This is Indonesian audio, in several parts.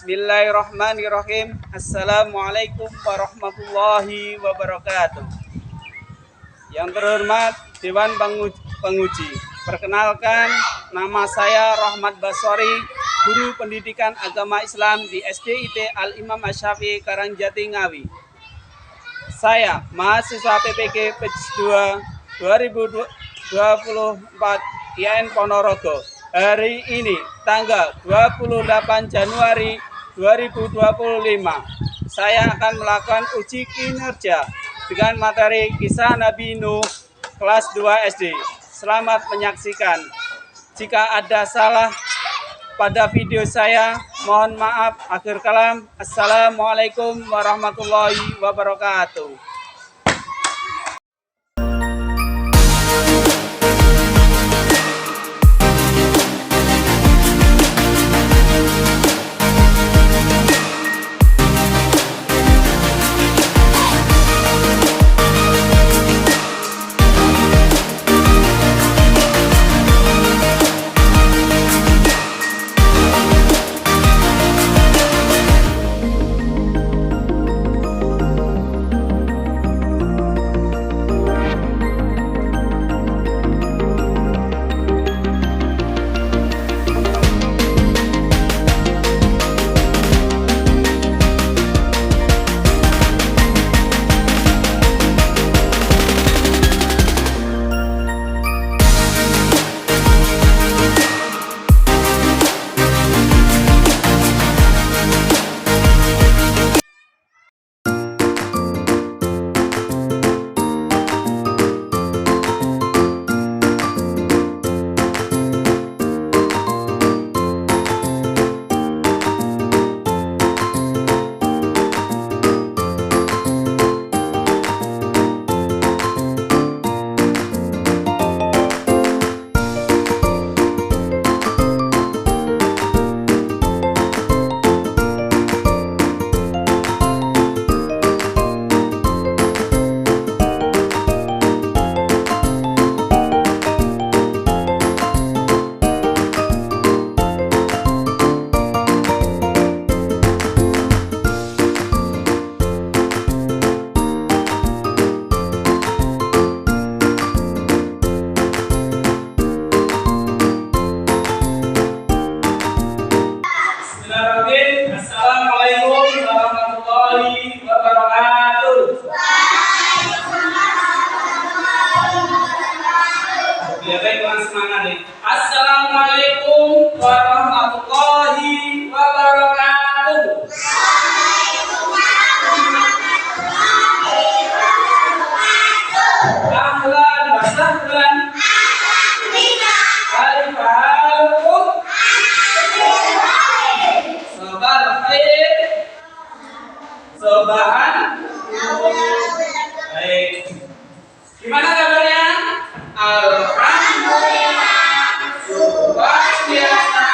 Bismillahirrahmanirrahim. Assalamualaikum warahmatullahi wabarakatuh. Yang terhormat Dewan Penguji, perkenalkan nama saya Rahmat Basori, Guru Pendidikan Agama Islam di SDIT Al-Imam Asy-Syafi'i Karangjati Ngawi. Saya mahasiswa PPG Batch 2 2024 IAIN Ponorogo. Hari ini tanggal 28 Januari 2025 saya akan melakukan uji kinerja dengan materi kisah Nabi Nuh kelas 2 SD. Selamat menyaksikan. Jika ada salah pada video saya, mohon maaf. Akhir kalam, assalamualaikum warahmatullahi wabarakatuh. Assalamualaikum warahmatullahi wabarakatuh. Ya baik, teman semangat nih. Assalamualaikum warahmatullahi wabarakatuh. Ahlan wa sahlan. Alaikum. Sobat khair. Sobahan. Baik. Gimana kabarnya? Alhamdulillah. Luar biasa.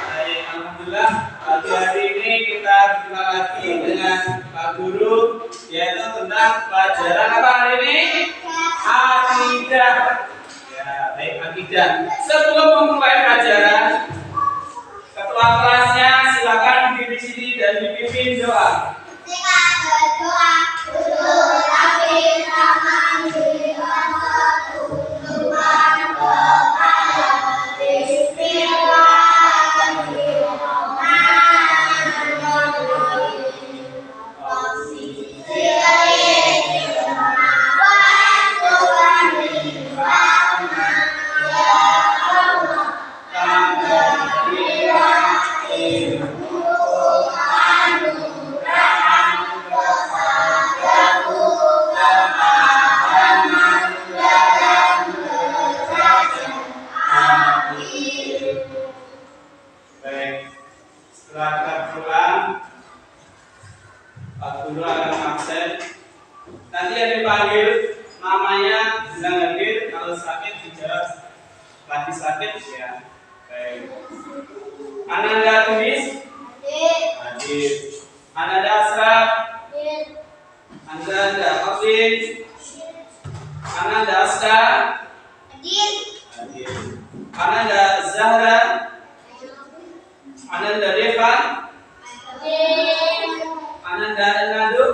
Baik, alhamdulillah. Pagi hari ini kita berjumpa lagi dengan Pak Guru, yaitu tentang pelajaran apa hari ini? Akidah. Ya, baik, akidah. Sebelum memulai pelajaran, ketua kelasnya silakan diri sini dan dipimpin doa. Kita berdoa dulu, tapi Baik, setelah kita berdoa, Pak Guru akan absen. Nanti yang dipanggil namanya bilang hadir, kalau sakit dijawab lagi sakit ya. Baik. Ananda Tumis hadir. Ananda Asraf, Ananda Afid, Ananda Asta hadir. Ananda Zahra Ananda Deva, Ananda Nadu,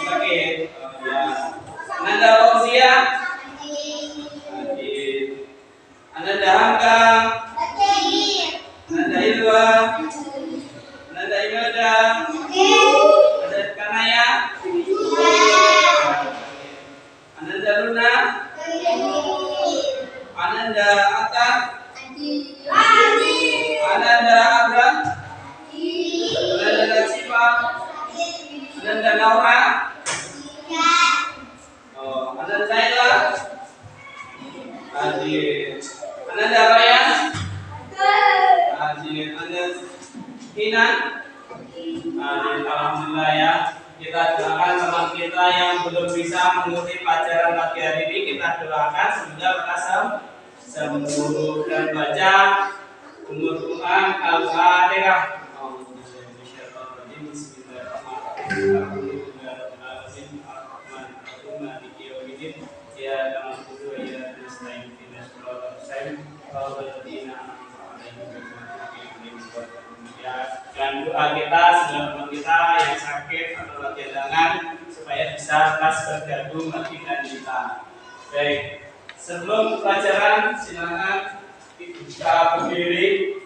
sakit. Oh, ya. Ananda Fauzia, Adit. Ananda Hamka, Ananda Ilwa, Ananda Imelda, Ananda Kanaya, Ananda Luna, Ananda Atta, Ananda Abram, Ananda Nasifa, Ananda Laura, oh, Ananda Zaila, Adit. Ananda Raya, Adit. Ananda Hinan, Adit. Alhamdulillah ya. Kita doakan teman kita yang belum bisa mengikuti pelajaran pagi hari ini, kita doakan semoga merasa sembuh dan baca umur Quran Al-Fatihah. Dan doa kita sebelum teman kita yang sakit atau lagi halangan supaya bisa pas bergabung lagi dengan kita. Baik, sebelum pelajaran silakan kita berdiri.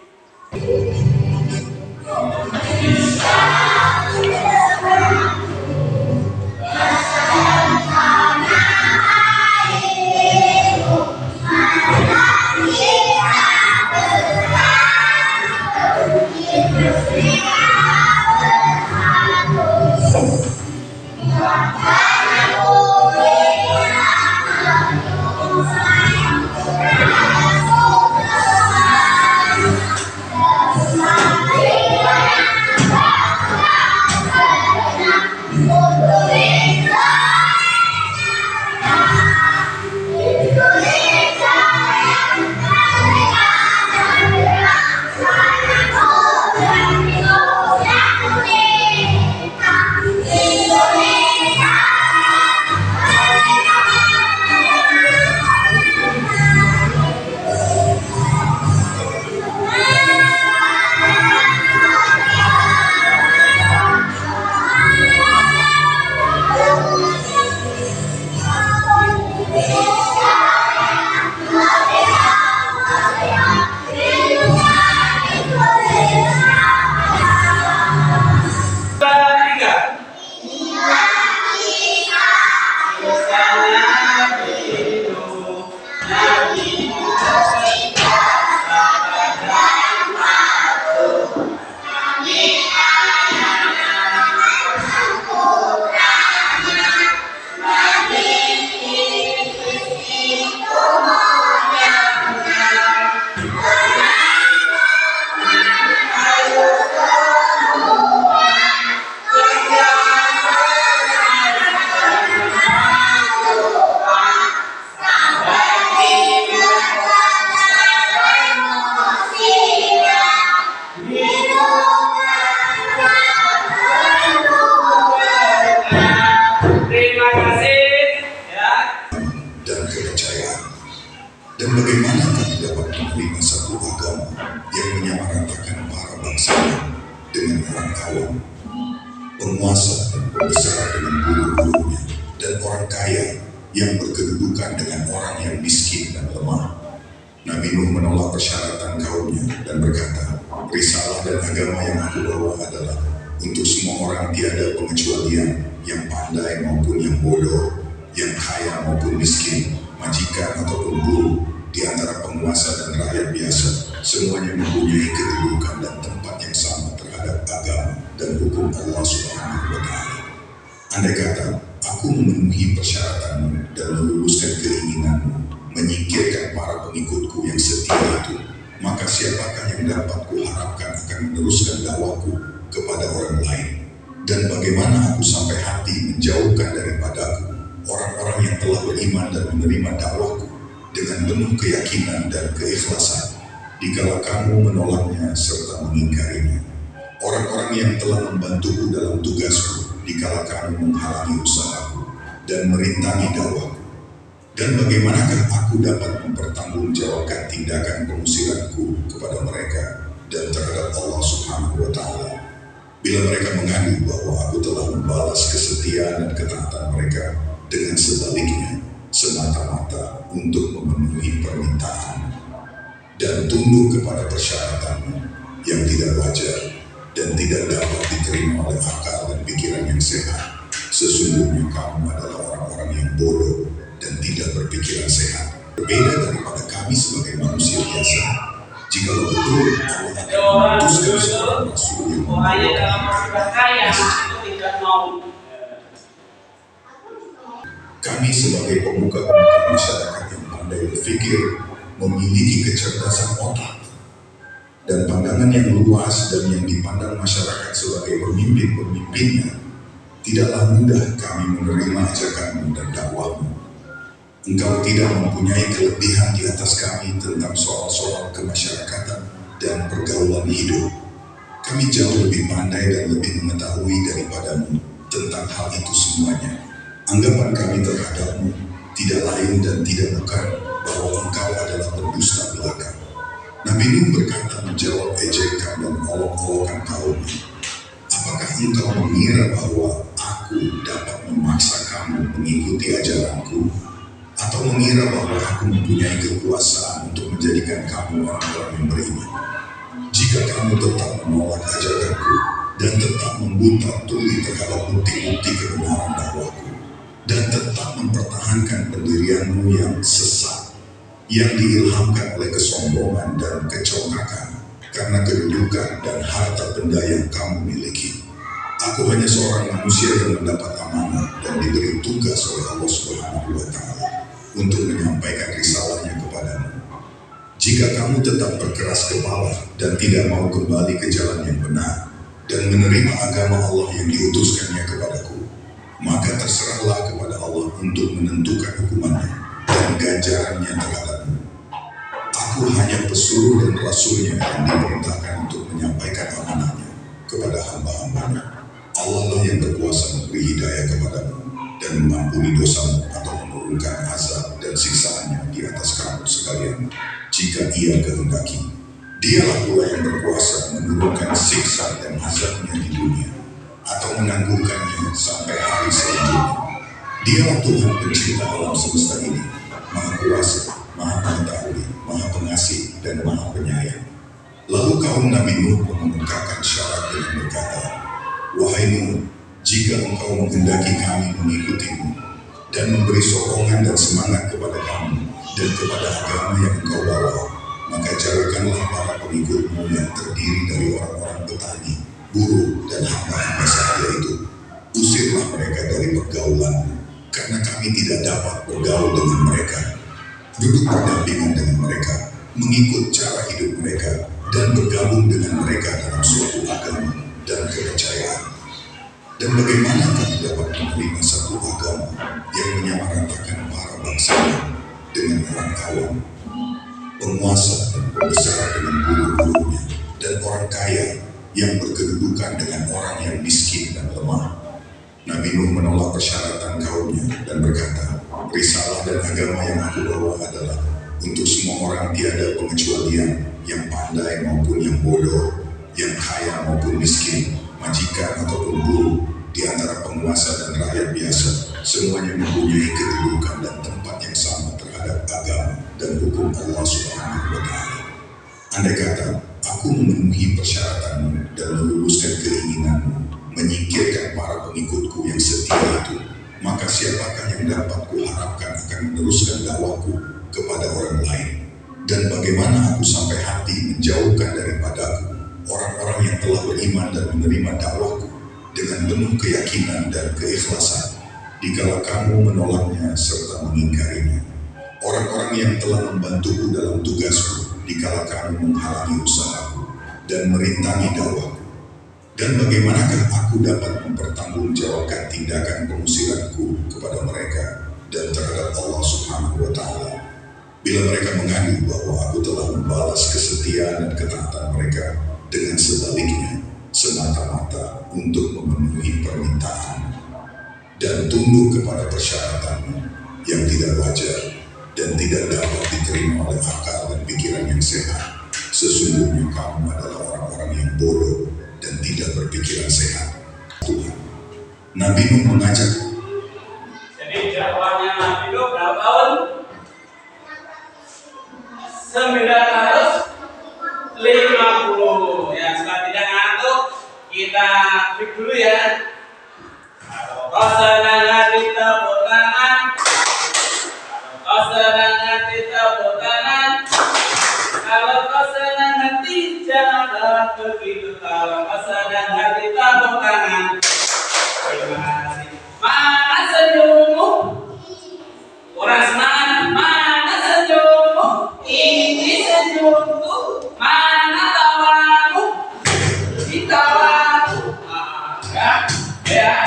Dan bagaimana kami dapat menerima satu agama yang menyamaratakan para bangsa dengan orang awam, penguasa dan pembesar dengan guru-gurunya, dan orang kaya yang berkedudukan dengan orang yang miskin dan lemah. Nabi Nuh menolak persyaratan kaumnya dan berkata, risalah dan agama yang aku bawa adalah untuk semua orang tiada pengecualian, yang pandai maupun yang bodoh, yang kaya maupun miskin, majikan ataupun buruh, di antara penguasa dan rakyat biasa, semuanya mempunyai kedudukan dan tempat yang sama terhadap agama dan hukum Allah Subhanahu wa Ta'ala. Andai kata aku memenuhi persyaratanmu dan meluluskan keinginanmu, menyingkirkan para pengikutku yang setia itu, maka siapakah yang dapat kuharapkan akan meneruskan dakwaku kepada orang lain? Dan bagaimana aku sampai hati menjauhkan daripadaku orang-orang yang telah beriman dan menerima dakwaku dengan penuh keyakinan dan keikhlasan, dikala kamu menolaknya serta mengingkarinya. Orang-orang yang telah membantuku dalam tugasku, dikala kamu menghalangi usahaku dan merintangi dakwaku. Dan bagaimanakah aku dapat mempertanggungjawabkan tindakan pengusiranku kepada mereka dan terhadap Allah Subhanahu wa Ta'ala. Bila mereka mengadu bahwa aku telah membalas kesetiaan dan ketaatan mereka dengan sebaliknya, semata-mata untuk memenuhi permintaan dan tunduk kepada persyaratanmu yang tidak wajar dan tidak dapat diterima oleh akal dan pikiran yang sehat. Sesungguhnya kamu adalah orang-orang yang bodoh dan tidak berpikiran sehat. Berbeda daripada kami sebagai manusia biasa. Jika betul Allah akan memutuskan seorang rasul yang Hanya dalam musibah kaya itu tidak mau. kami sebagai pemuka masyarakat yang pandai berpikir, memiliki kecerdasan otak dan pandangan yang luas dan yang dipandang masyarakat sebagai pemimpin-pemimpinnya, tidaklah mudah kami menerima ajakanmu dan dakwahmu. Engkau tidak mempunyai kelebihan di atas kami tentang soal-soal kemasyarakatan dan pergaulan hidup. Kami jauh lebih pandai dan lebih mengetahui daripadamu tentang hal itu semuanya. Anggapan kami terhadapmu tidak lain dan tidak bukan bahwa engkau adalah pendusta belaka. Nabi Nuh berkata menjawab ejekan dan olok-olokan kaumnya. Apakah engkau mengira bahwa aku dapat memaksa kamu mengikuti ajaranku? Atau mengira bahwa aku mempunyai kekuasaan untuk menjadikan kamu orang-orang yang beriman? Jika kamu tetap menolak ajaranku dan tetap membuntal tuli terhadap bukti-bukti kebenaran dakwahku dan tetap mempertahankan pendirianmu yang sesat, yang diilhamkan oleh kesombongan dan kecongkakan karena kedudukan dan harta benda yang kamu miliki. Aku hanya seorang manusia yang mendapat amanah dan diberi tugas oleh Allah Subhanahu wa Ta'ala untuk menyampaikan risalahnya kepadamu. Jika kamu tetap berkeras kepala dan tidak mau kembali ke jalan yang benar dan menerima agama Allah yang diutuskannya kepadaku, maka terserahlah kepada Allah untuk menentukan hukumannya dan ganjarannya terhadapmu. Aku hanya pesuruh dan rasulnya yang diperintahkan untuk menyampaikan amanahnya kepada hamba-hambanya. Allah lah yang berkuasa memberi hidayah kepadamu dan mengampuni dosamu atau menurunkan azab dan siksaannya di atas kamu sekalian jika Ia kehendaki. Dialah pula yang berkuasa menurunkan siksa dan azabnya di dunia atau menangguhkannya sampai hari selanjutnya. Dialah Tuhan pencipta alam semesta ini, Maha Kuasa, Maha Mengetahui, Maha Pengasih dan Maha Penyayang. Lalu kaum Nabi Nuh mengemukakan syarat dengan berkata, "Wahai Nuh, jika engkau menghendaki kami mengikutimu dan memberi sokongan dan semangat kepada kamu dan kepada agama yang engkau bawa, maka carikanlah para pengikutmu yang terdiri dari orang-orang petani, buruh, dan hamba-hamba sahaya itu. Usirlah mereka dari pergaulanmu, karena kami tidak dapat bergaul dengan mereka. Duduk berdampingan dengan mereka, mengikut cara hidup mereka, dan bergabung dengan mereka dalam suatu agama dan kepercayaan. Dan bagaimana kami dapat menerima satu agama yang menyamaratakan para bangsawan dengan orang awam, penguasa dan pembesar dengan buruh-buruhnya, dan orang kaya yang berkedudukan dengan orang yang miskin dan lemah?" Nabi Nuh menolak persyaratan kaumnya dan berkata, "Risalah dan agama yang aku bawa adalah untuk semua orang tiada pengecualian, yang pandai maupun yang bodoh, yang kaya maupun miskin, majikan ataupun buruh, di antara penguasa dan rakyat biasa, semuanya mempunyai kedudukan dan tempat yang sama terhadap agama dan hukum Allah Subhanahu wa Ta'ala. Andai kata aku memenuhi persyaratanmu dan meluluskan keinginanmu, menyingkirkan para pengikutku yang setia itu, maka siapakah yang dapat kuharapkan akan meneruskan dakwahku kepada orang lain? Dan bagaimana aku sampai hati menjauhkan daripadaku orang-orang yang telah beriman dan menerima dakwahku dengan penuh keyakinan dan keikhlasan, dikala kamu menolaknya serta mengingkarinya? Orang-orang yang telah membantuku dalam tugasku dikala kamu menghalangi usahaku dan merintangi dakwahku. Dan bagaimanakah aku dapat mempertanggungjawabkan tindakan pengusiranku kepada mereka dan terhadap Allah Subhanahu wa Ta'ala bila mereka mengadu bahwa aku telah membalas kesetiaan dan ketaatan mereka dengan sebaliknya, semata-mata untuk memenuhi permintaan dan tunduk kepada persyaratanmu yang tidak wajar dan tidak dapat diterima oleh akal dan pikiran yang sehat. Sesungguhnya kamu adalah orang-orang yang bodoh dan tidak berpikiran sehat. Tuhan. Nabi Nuh mengajak. Jadi dakwahnya Nabi Nuh berapa tahun? 950. Ya, setelah tidak ngantuk, kita break dulu ya. Kalau senang kita tangan, kalau senang kita tangan, kalau kau senang hati janganlah begitu. Kalau kau senang hati tepuk tangan. Terima kasih. Mana senyummu? Orang senang. Mana senyummu? Ini senyumku. Mana tawamu? Ini tawamu. Ya.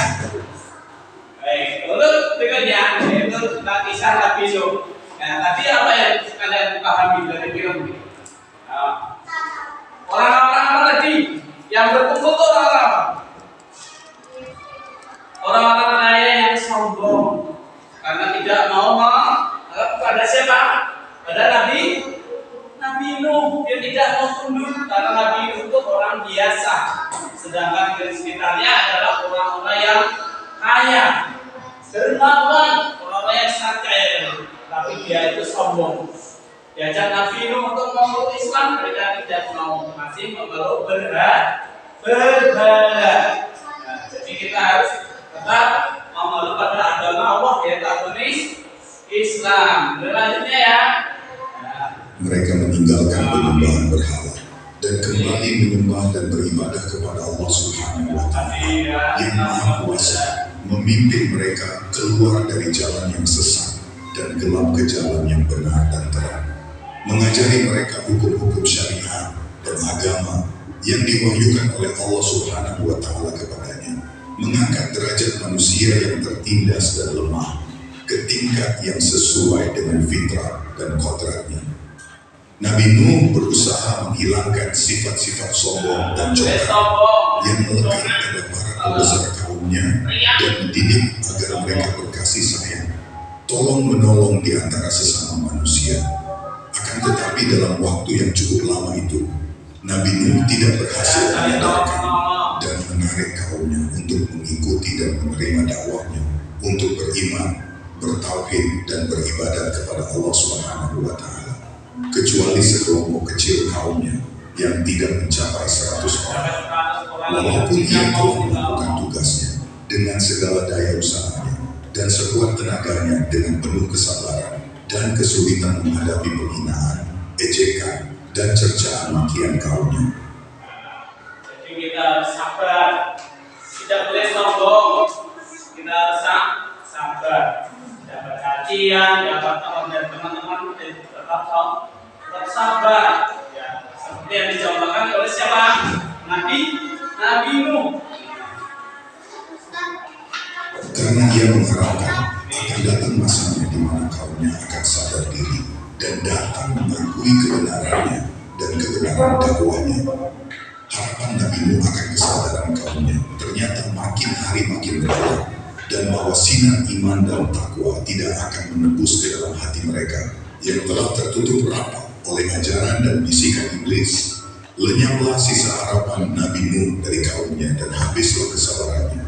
Baik, untuk berikutnya yaitu kisah Nabi Nuh. Nah, tadi apa yang kalian pahami dari film ini? Orang-orang apa tadi? Yang berkumpul itu orang-orang apa? Orang-orang kaya yang sombong karena tidak mau kepada siapa? Pada Nabi Nuh. Dia tidak mau tunduk karena Nabi Nuh itu orang biasa, sedangkan di sekitarnya adalah orang-orang yang kaya, dermawan, orang-orang yang sangat kaya. Tapi dia itu sombong. Diajak Nabi Nuh untuk memeluk Islam, mereka tidak mau, masih memeluk berhala. Nah, jadi kita harus tetap memeluk pada agama Allah, yaitu agama Islam. Selanjutnya ya. Mereka meninggalkan penyembahan berhala dan kembali menyembah dan beribadah kepada Allah Subhanahu wa Ta'ala yang Maha Kuasa, memimpin mereka keluar dari jalan yang sesat dan gelap ke jalan yang benar dan terang, mengajari mereka hukum-hukum syariat dan agama yang diwahyukan oleh Allah Subhanahu wa Ta'ala kepadanya, mengangkat derajat manusia yang tertindas dan lemah ke tingkat yang sesuai dengan fitrah dan kodratnya. Nabi Nuh berusaha menghilangkan sifat-sifat sombong dan corak yang melekat pada para pembesar kaumnya dan mendidik agar mereka berkasih sayang, tolong menolong di antara sesama manusia. Akan tetapi dalam waktu yang cukup lama itu, Nabi Nuh tidak berhasil menyadarkan dan menarik kaumnya untuk mengikuti dan menerima dakwahnya, untuk beriman, bertauhid dan beribadat kepada Allah Subhanahu wa Ta'ala, kecuali sekelompok kecil kaumnya yang tidak mencapai 100 orang. Walaupun ia telah melakukan tugasnya dengan segala daya usahanya dan sekuat tenaganya dengan penuh kesabaran dan kesulitan menghadapi penghinaan, ejekan, dan cercaan makian kaumnya. Jadi kita harus sabar, tidak boleh sombong. Kita harus sabar. Dapat kajian, dapat teman dan teman-teman, tetap sabar. Ya, seperti yang dicontohkan oleh siapa? Nabi Nuh. Karena ia mengharapkan akan datang masanya di mana kaumnya akan sadar diri dan datang mengakui kebenarannya dan kebenaran dakwahnya. Harapan Nabi Nuh akan kesadaran kaumnya ternyata makin hari makin berkurang, dan bahwa sinar iman dan takwa tidak akan menembus ke dalam hati mereka yang telah tertutup rapat oleh ajaran dan bisikan iblis. Lenyaplah sisa harapan Nabi Nuh dari kaumnya dan habislah kesabarannya.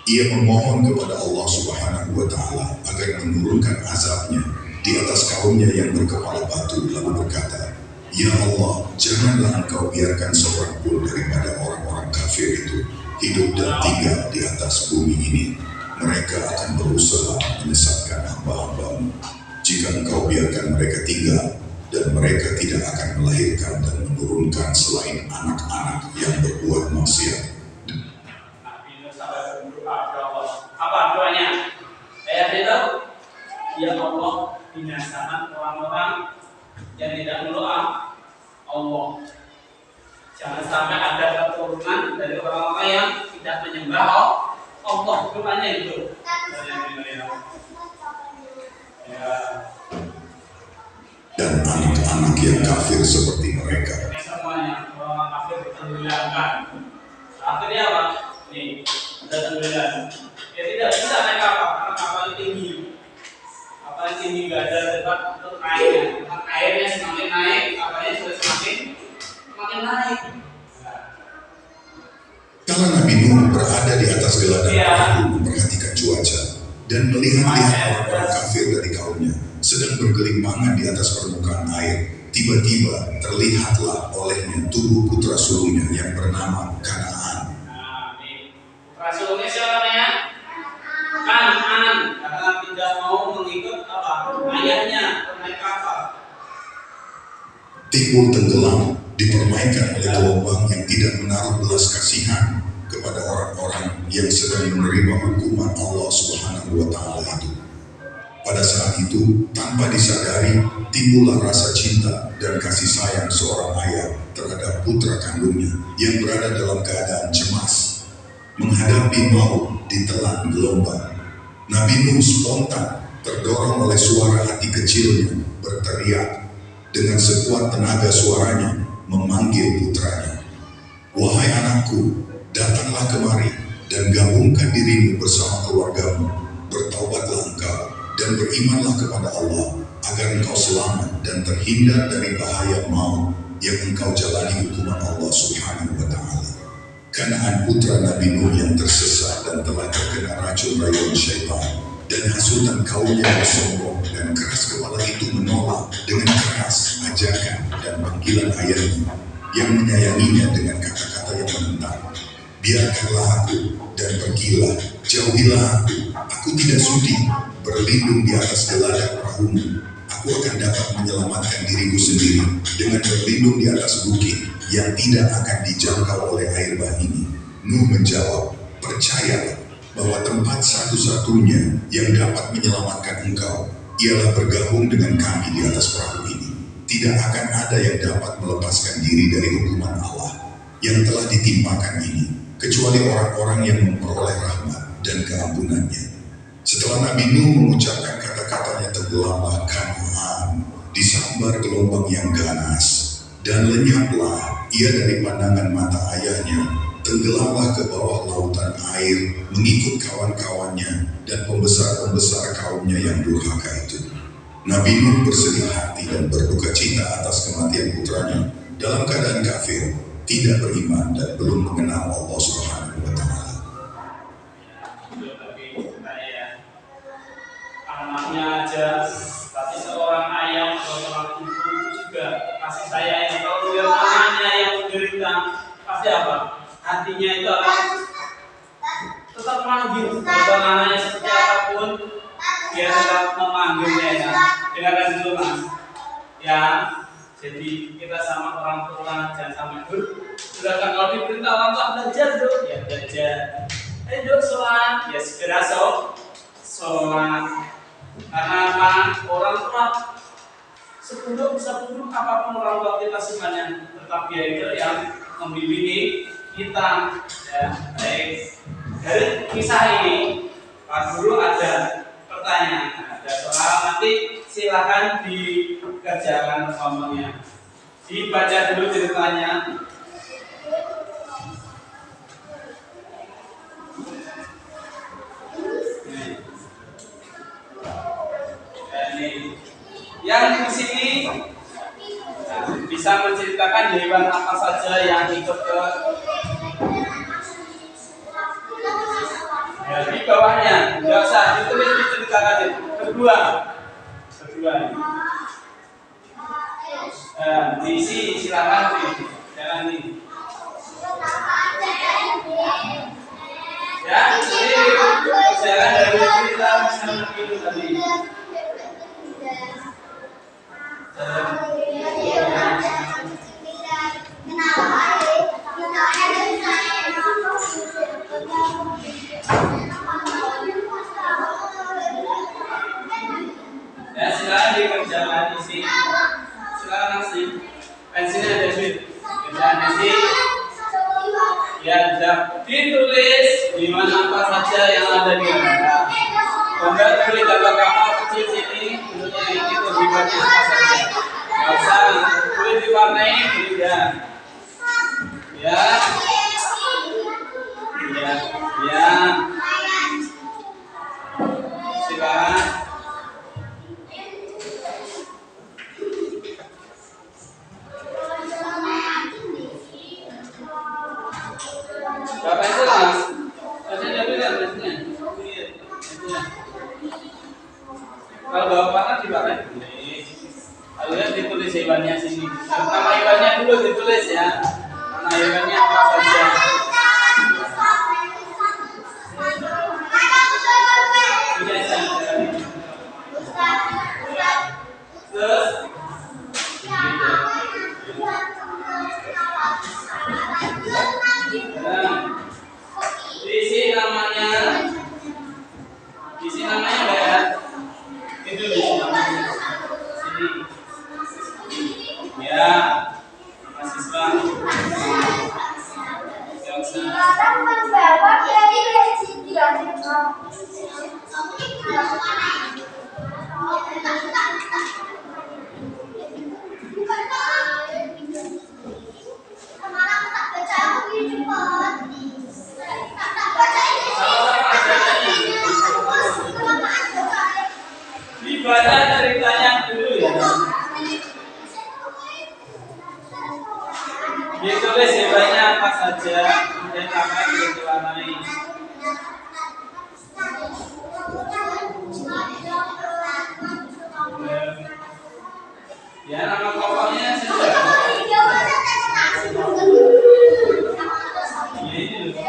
Ia memohon kepada Allah Subhanahu wa Ta'ala agar menurunkan azabnya di atas kaumnya yang berkepala batu, lalu berkata, "Ya Allah, janganlah Engkau biarkan seorang pun daripada orang-orang kafir itu hidup dan tinggal di atas bumi ini. Mereka akan berusaha menyesatkan hamba-Hamba-Mu. Jika Engkau biarkan mereka tinggal, dan mereka tidak akan melahirkan dan menurunkan selain anak-anak yang berbuat maksiat." Nabi Nuh sampai berdoa kepada Allah. Apa doanya? Ayat itu, ya Allah, binasakan orang-orang yang tidak mendoa Allah. Jangan sampai ada keturunan dari orang-orang yang tidak menyembah Allah. Doanya itu. Ya. Dan anak-anak yang kafir seperti mereka. Semuanya orang kafir ditenggelamkan. Akhirnya apa? Nih, ada tenggelam. Ya tidak bisa naik kapal karena kapalnya tinggi. Kapalnya tinggi, nggak ada tempat untuk naiknya. Airnya semakin naik, kapalnya sudah semakin makin naik. Kala Nabi Nuh berada di atas geladak perahu memperhatikan cuaca dan melihat-lihat orang-orang kafir dari kaumnya sedang bergelimpangan di atas permukaan air, tiba-tiba terlihatlah olehnya tubuh putra sulungnya yang bernama Kanaan. Nah, ini putra sulungnya siapa namanya? Kanaan, karena tidak mau mengikut apa? Ayahnya bermain kapal. Timbul tenggelam dipermainkan oleh gelombang yang tidak menaruh belas kasihan kepada orang-orang yang sedang menerima hukuman Allah Subhanahu wa Ta'ala itu. Pada saat itu, tanpa disadari, timbullah rasa cinta dan kasih sayang seorang ayah terhadap putra kandungnya yang berada dalam keadaan cemas, menghadapi maut ditelan gelombang. Nabi Nuh spontan terdorong oleh suara hati kecilnya berteriak dengan sekuat tenaga suaranya memanggil putranya. Wahai anakku, datanglah kemari dan gabungkan dirimu bersama keluargamu. Bertaubatlah engkau dan berimanlah kepada Allah agar engkau selamat dan terhindar dari bahaya maut yang engkau jalani hukuman Allah Subhanahu wa Ta'ala. Kanaan putra Nabi Nuh yang tersesat dan telah terkena racun rayuan syaitan dan hasutan kaumnya yang sombong dan keras kepala itu menolak dengan keras ajakan dan panggilan ayahnya yang menyayanginya dengan kata-kata yang menentang. Biarkanlah aku dan pergilah, jauhilah aku tidak sudi berlindung di atas geladak perahumu. Aku akan dapat menyelamatkan diriku sendiri dengan berlindung di atas bukit yang tidak akan dijangkau oleh air bah ini. Nuh menjawab, percayalah bahwa tempat satu-satunya yang dapat menyelamatkan engkau ialah bergabung dengan kami di atas perahu ini. Tidak akan ada yang dapat melepaskan diri dari hukuman Allah yang telah ditimpakan ini, kecuali orang-orang yang memperoleh rahmat dan keampunannya. Setelah Nabi Nuh mengucapkan kata-katanya, tenggelamlah Kanaan, disambar gelombang yang ganas, dan lenyaplah ia dari pandangan mata ayahnya, tenggelamlah ke bawah lautan air, mengikut kawan-kawannya dan pembesar-pembesar kaumnya yang durhaka itu. Nabi Nuh bersedih hati dan berduka cita atas kematian putranya dalam keadaan kafir, tidak beriman dan belum mengenal Allah Subhanahu wa Ta'ala. Anaknya aja, tapi seorang ayah atau seorang ibu juga kasih sayang. Kalau lihat anaknya yang menderita, pasti apa? Hatinya itu akan tetap manggil. Kalau anaknya seperti apapun, dia tetap memanggilnya ya. Dengarkan dulu mas. Ya, jadi kita sama orang tua jangan sampai dulu. Sedangkan kalau diperintah orang tua belajar dulu, ya belajar. Ayo sholat, ya segera sholat. Karena apa? Orang tua seburuk apapun orang tua kita sebenarnya, tetap dia itu yang membimbing kita. Ya, baik. Dari kisah ini, Pak Guru ada pertanyaan, ada soal, nanti silakan dikerjakan ngomongnya. Dibaca dulu ceritanya. Yang di sini bisa menceritakan hewan apa saja yang ikut ke ya, di bawahnya, nggak usah ditulis, diceritakan kedua diisi, silakan jangan ini ya, jangan dari cerita misalnya itu tadi. Ya silakan dikerjakan isi, silakan nasi, pensilnya ada sih, kerjaan isi, ya ditulis di mana apa saja yang ada di gambar. Gambar tulis gambar kapal kecil sini, bentuknya ini terlibatnya apa saja. Nggak usah tulis diwarnai, tidak. Ya, silakan. dulu ditulis ya. Nama hewannya apa saja? Terus isi namanya enggak ya? Itu isi namanya. Sini. Ya, mahasiswa. Gak usah. Dibaca ceritanya dulu ya. Ditulis hewannya apa saja, kemudian apa yang diwarnai. Ya, nama tokohnya saja. Ya, ini loh.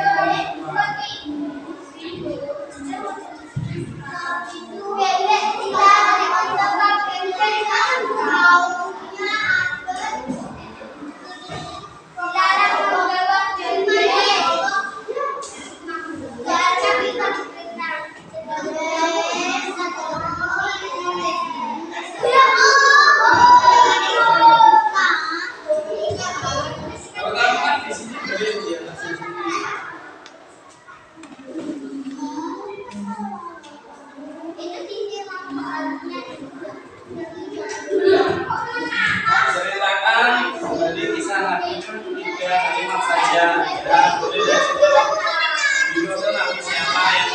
Pertama kan di sini boleh dia langsung sendiri. Ceritakan kembali kisah Nabi Nuh 3 kalimat saja. Ya, boleh dari situ. Itu Nabi siapa yang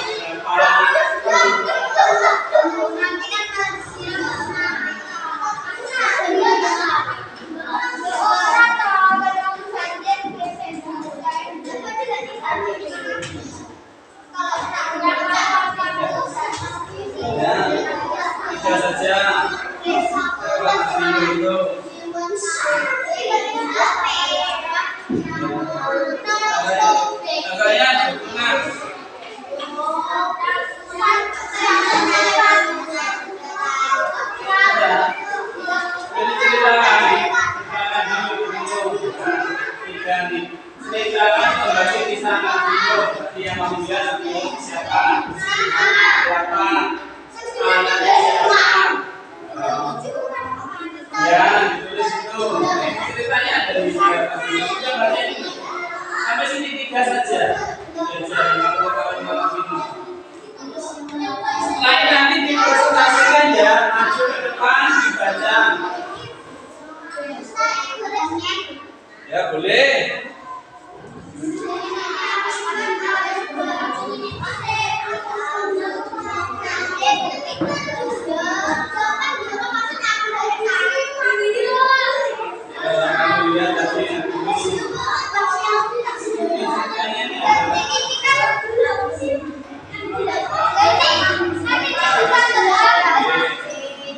ya, tiga saja. Nabi Nuh itu agaknya dukungan. Ini ceritakan kembali kisah Nabi Nuh. Dia meninggal Nabi Nuh siapa? Siapa? Anaknya siapa? Ya, ditulis itu. Ceritanya ada di siapa? Sudah baca ini. Sampai sini 3 saja. Selain nanti dipresentasikan ya, maju ke depan dibaca. Ya boleh. Kamu lihat tadi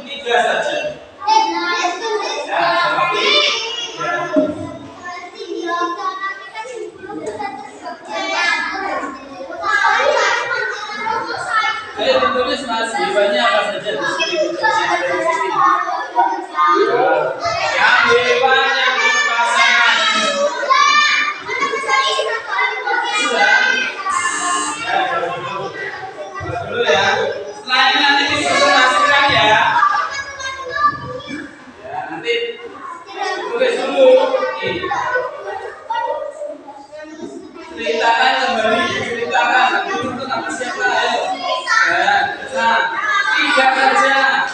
tiga saja. Saya ditulis mas, hewannya apa saja di sini. Yang hewan yang berpasangan. Dulu ya. Setelah ini nanti dipresentasikan ya. Ya nanti tulis dulu. Ceritakan kembali, ceritakan. Dulu itu nama siapa ya? Ya, bisa. 3 saja.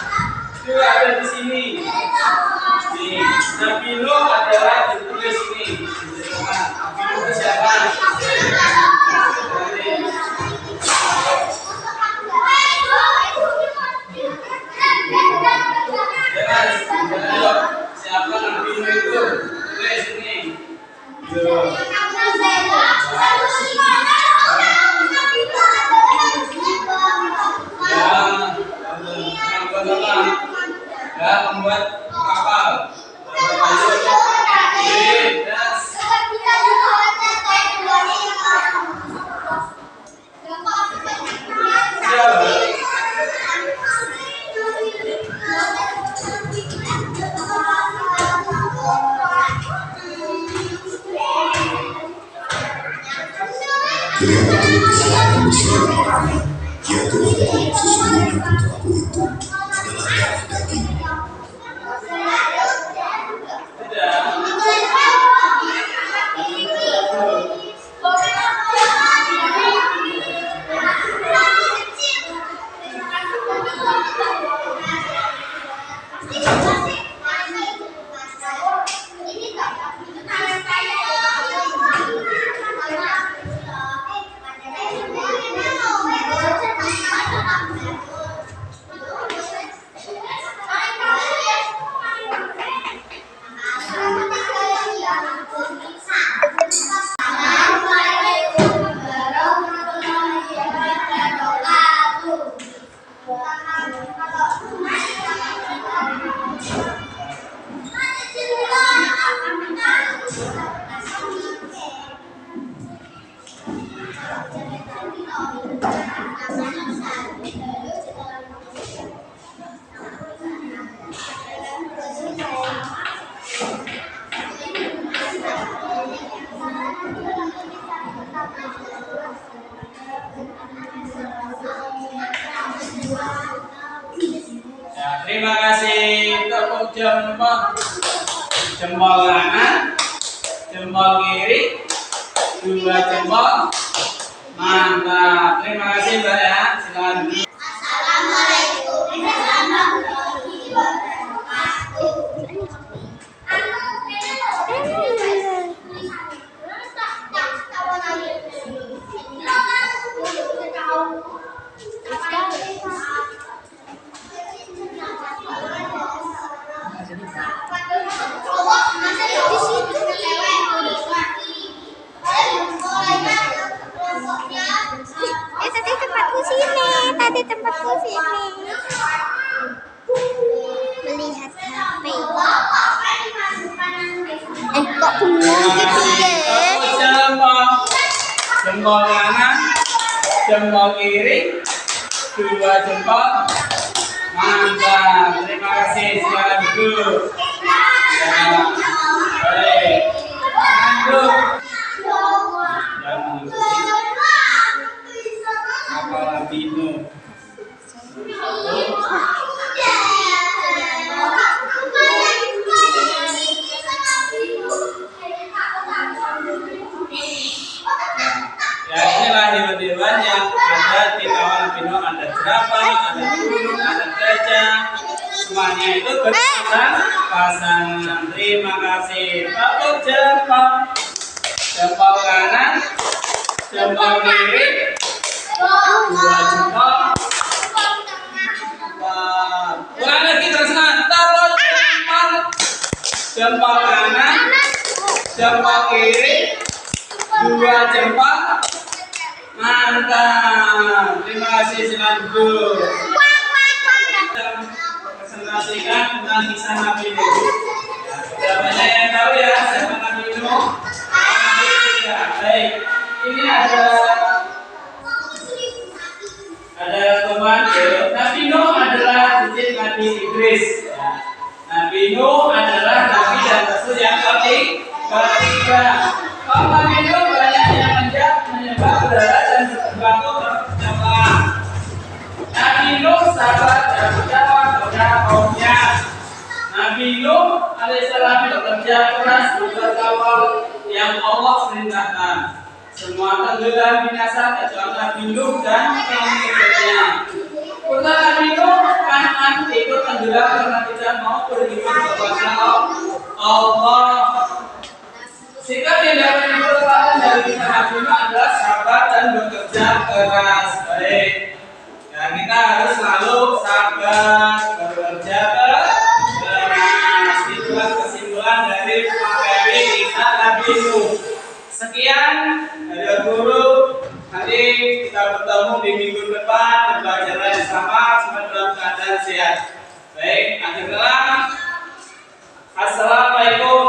Itu ada di sini. Nih, Nabi Nuh adalah ditulis ini. Nabi Nuh siapa? Siapa Nabi Nuh itu? Tulis ini. Ya, membuat kapal. Beliau betul besar dan bersuara kepadanya, "Ya Tuhanku, sesungguhnya putraku itu adalah darah daging." Ya, terima kasih. Tepuk jempol. Jempol kanan, jempol kiri, 2 jempol. Mantap. Terima kasih Mbak ya. Silakan. Assalamualaikum warahmatullahi wabarakatuh. Tadi tempatku sini. Melihat HP. Kok bengong gitu ya? Tepuk jempol. Jempol kanan, jempol kiri, 2 jempol. Mantap. Terima kasih. Silakan duduk. Ya, baik. Duduk. Jangan apalagi itu. Ya, inilah hewan-hewan yang ada di kawasan Pino. Ada jerapah, ada burung, ada gajah. Semuanya itu pasangan. Terima kasih. Tepuk jempol. Jempol kanan, jempol kiri, 2 jempol. Ulang lagi terusan. Tepuk jempol. Jempol kanan, jempol kiri, 2 jempol. Mantap. Terima kasih. Silakan duduk. Presentasikan tentang kisah Nabi Nuh. Sudah banyak yang tahu ya siapa Nabi Nuh? Baik. Ini ada teman. Nabi Nuh adalah cucu Nabi Idris. Nabi Nuh adalah Nabi dan Rasul yang ketiga. Kalau Nabi Nuh banyak yang menyembah berhala dan berbatu berjamaah. Nabi Nuh sabar dan berdakwah kepada kaumnya. Nabi Nuh alaihissalam bekerja keras bertawakal yang Allah perintahkan. Semua tenggelam binasa kecuali Nabi Nuh dan kaum ikutnya. Putra Nabi Nuh Kan'an ikut tenggelam karena tidak mau beriman kepada Allah. Sikap yang dapat diperlukan dari kisah Nabi Nuh adalah sabar dan bekerja keras. Baik. Dan kita harus selalu sabar, bekerja keras. Itulah kesimpulan dari materi kisah Nabi Nuh. Sekian dari guru. Nanti kita bertemu di minggu depan di pelajaran yang sama. Semoga dalam keadaan sehat. Baik, akhir kalam. Assalamualaikum